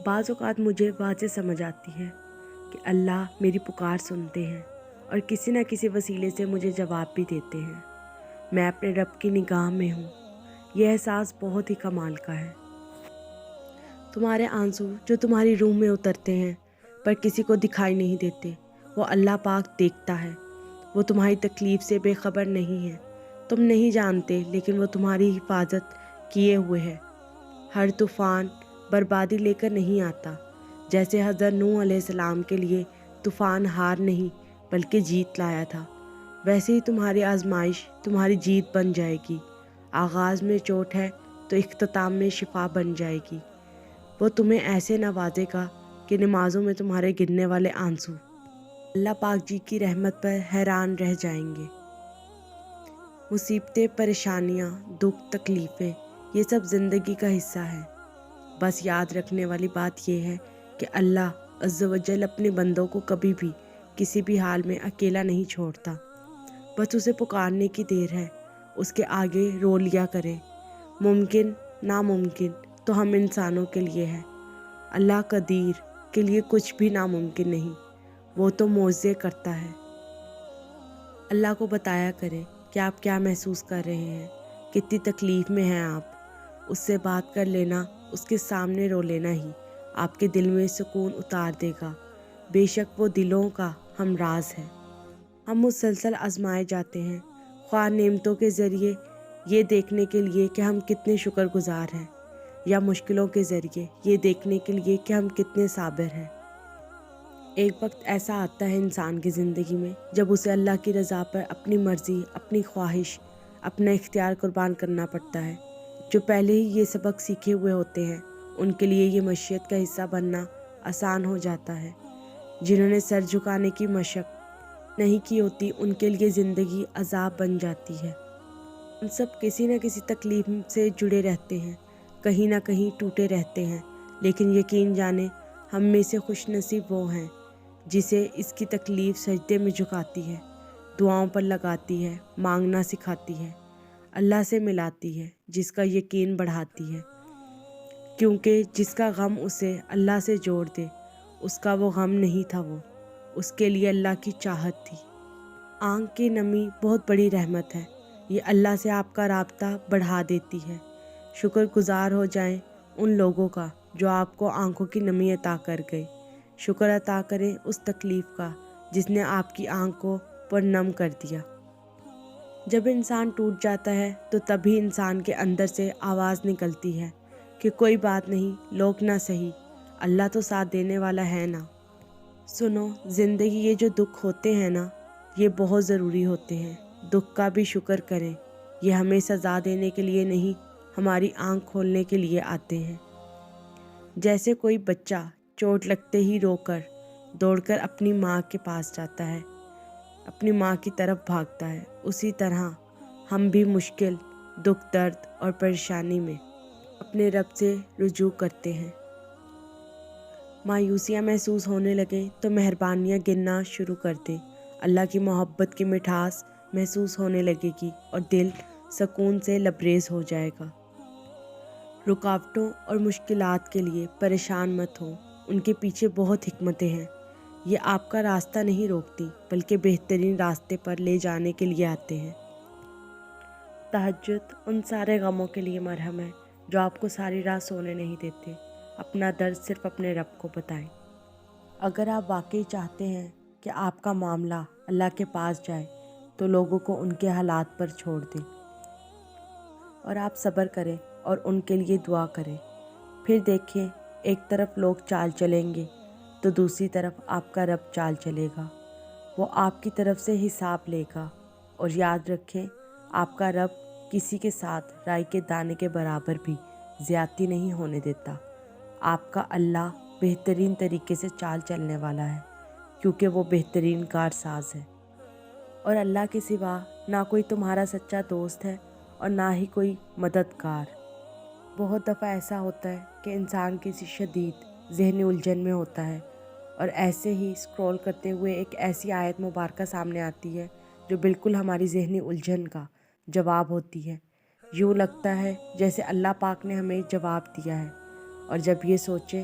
بعض اوقات مجھے واضح سمجھ آتی ہے کہ اللہ میری پکار سنتے ہیں اور کسی نہ کسی وسیلے سے مجھے جواب بھی دیتے ہیں۔ میں اپنے رب کی نگاہ میں ہوں۔ یہ احساس بہت ہی کمال کا ہے۔ تمہارے آنسو جو تمہاری روح میں اترتے ہیں پر کسی کو دکھائی نہیں دیتے، وہ اللہ پاک دیکھتا ہے۔ وہ تمہاری تکلیف سے بے خبر نہیں ہے۔ تم نہیں جانتے لیکن وہ تمہاری حفاظت کیے ہوئے ہے۔ ہر طوفان بربادی لے کر نہیں آتا۔ جیسے حضرت نوح علیہ السلام کے لیے طوفان ہار نہیں بلکہ جیت لایا تھا، ویسے ہی تمہاری آزمائش تمہاری جیت بن جائے گی۔ آغاز میں چوٹ ہے تو اختتام میں شفا بن جائے گی۔ وہ تمہیں ایسے نوازے گا کہ نمازوں میں تمہارے گرنے والے آنسو اللہ پاک جی کی رحمت پر حیران رہ جائیں گے۔ مصیبتیں، پریشانیاں، دکھ، تکلیفیں، یہ سب زندگی کا حصہ ہے۔ بس یاد رکھنے والی بات یہ ہے کہ اللہ عز و جل اپنے بندوں کو کبھی بھی کسی بھی حال میں اکیلا نہیں چھوڑتا۔ بس اسے پکارنے کی دیر ہے، اس کے آگے رو لیا کریں۔ ممکن ناممکن تو ہم انسانوں کے لیے ہے، اللہ قدیر کے لیے کچھ بھی ناممکن نہیں۔ وہ تو معجزے کرتا ہے۔ اللہ کو بتایا کریں کہ آپ کیا محسوس کر رہے ہیں، کتنی تکلیف میں ہیں آپ۔ اس سے بات کر لینا، اس کے سامنے رو لینا ہی آپ کے دل میں سکون اتار دے گا۔ بے شک وہ دلوں کا ہم راز ہے۔ ہم مسلسل آزمائے جاتے ہیں، خواہ نعمتوں کے ذریعے یہ دیکھنے کے لیے کہ ہم کتنے شکر گزار ہیں، یا مشکلوں کے ذریعے یہ دیکھنے کے لیے کہ ہم کتنے صابر ہیں۔ ایک وقت ایسا آتا ہے انسان کی زندگی میں جب اسے اللہ کی رضا پر اپنی مرضی، اپنی خواہش، اپنا اختیار قربان کرنا پڑتا ہے۔ جو پہلے ہی یہ سبق سیکھے ہوئے ہوتے ہیں ان کے لیے یہ مشیت کا حصہ بننا آسان ہو جاتا ہے۔ جنہوں نے سر جھکانے کی مشق نہیں کی ہوتی ان کے لیے زندگی عذاب بن جاتی ہے۔ ہم سب کسی نہ کسی تکلیف سے جڑے رہتے ہیں، کہیں نہ کہیں ٹوٹے رہتے ہیں، لیکن یقین جانیں ہم میں سے خوش نصیب وہ ہیں جسے اس کی تکلیف سجدے میں جھکاتی ہے، دعاؤں پر لگاتی ہے، مانگنا سکھاتی ہے، اللہ سے ملاتی ہے، جس کا یقین بڑھاتی ہے۔ کیونکہ جس کا غم اسے اللہ سے جوڑ دے، اس کا وہ غم نہیں تھا، وہ اس کے لیے اللہ کی چاہت تھی۔ آنکھ کی نمی بہت بڑی رحمت ہے، یہ اللہ سے آپ کا رابطہ بڑھا دیتی ہے۔ شکر گزار ہو جائیں ان لوگوں کا جو آپ کو آنکھوں کی نمی عطا کر گئے۔ شکر عطا کریں اس تکلیف کا جس نے آپ کی آنکھ کو پرنم کر دیا۔ جب انسان ٹوٹ جاتا ہے تو تبھی انسان کے اندر سے آواز نکلتی ہے کہ کوئی بات نہیں، لوگ نہ سہی، اللہ تو ساتھ دینے والا ہے نا۔ سنو، زندگی یہ جو دکھ ہوتے ہیں نا، یہ بہت ضروری ہوتے ہیں۔ دکھ کا بھی شکر کریں، یہ ہمیں سزا دینے کے لیے نہیں، ہماری آنکھ کھولنے کے لیے آتے ہیں۔ جیسے کوئی بچہ چوٹ لگتے ہی رو کر دوڑ کر اپنی ماں کے پاس جاتا ہے، اپنی ماں کی طرف بھاگتا ہے، اسی طرح ہم بھی مشکل، دکھ، درد اور پریشانی میں اپنے رب سے رجوع کرتے ہیں۔ مایوسیاں محسوس ہونے لگیں تو مہربانیاں گننا شروع کر دیں۔ اللہ کی محبت کی مٹھاس محسوس ہونے لگے گی اور دل سکون سے لبریز ہو جائے گا۔ رکاوٹوں اور مشکلات کے لیے پریشان مت ہو، ان کے پیچھے بہت حکمتیں ہیں۔ یہ آپ کا راستہ نہیں روکتی بلکہ بہترین راستے پر لے جانے کے لیے آتے ہیں۔ تہجد ان سارے غموں کے لیے مرہم ہے جو آپ کو ساری رات سونے نہیں دیتے۔ اپنا درد صرف اپنے رب کو بتائیں۔ اگر آپ واقعی چاہتے ہیں کہ آپ کا معاملہ اللہ کے پاس جائے تو لوگوں کو ان کے حالات پر چھوڑ دیں اور آپ صبر کریں اور ان کے لیے دعا کریں۔ پھر دیکھیں، ایک طرف لوگ چال چلیں گے تو دوسری طرف آپ کا رب چال چلے گا۔ وہ آپ کی طرف سے حساب لے گا، اور یاد رکھیں آپ کا رب کسی کے ساتھ رائی کے دانے کے برابر بھی زیادتی نہیں ہونے دیتا۔ آپ کا اللہ بہترین طریقے سے چال چلنے والا ہے کیونکہ وہ بہترین کارساز ہے۔ اور اللہ کے سوا نہ کوئی تمہارا سچا دوست ہے اور نہ ہی کوئی مددگار۔ بہت دفعہ ایسا ہوتا ہے کہ انسان کسی شدید ذہنی الجھن میں ہوتا ہے اور ایسے ہی اسکرول کرتے ہوئے ایک ایسی آیت مبارکہ سامنے آتی ہے جو بالکل ہماری ذہنی الجھن کا جواب ہوتی ہے۔ یوں لگتا ہے جیسے اللہ پاک نے ہمیں جواب دیا ہے، اور جب یہ سوچیں